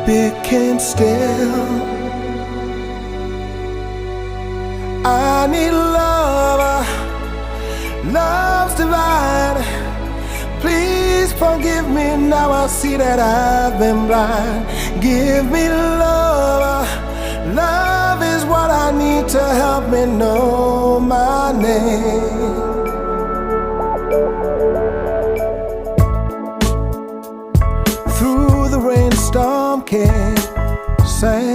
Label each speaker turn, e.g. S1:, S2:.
S1: became still. I need love, love's divine. Please forgive me, now I see that I've been blind. Give me love, love is what I need to help me know my name. Through the rainstorm came sand.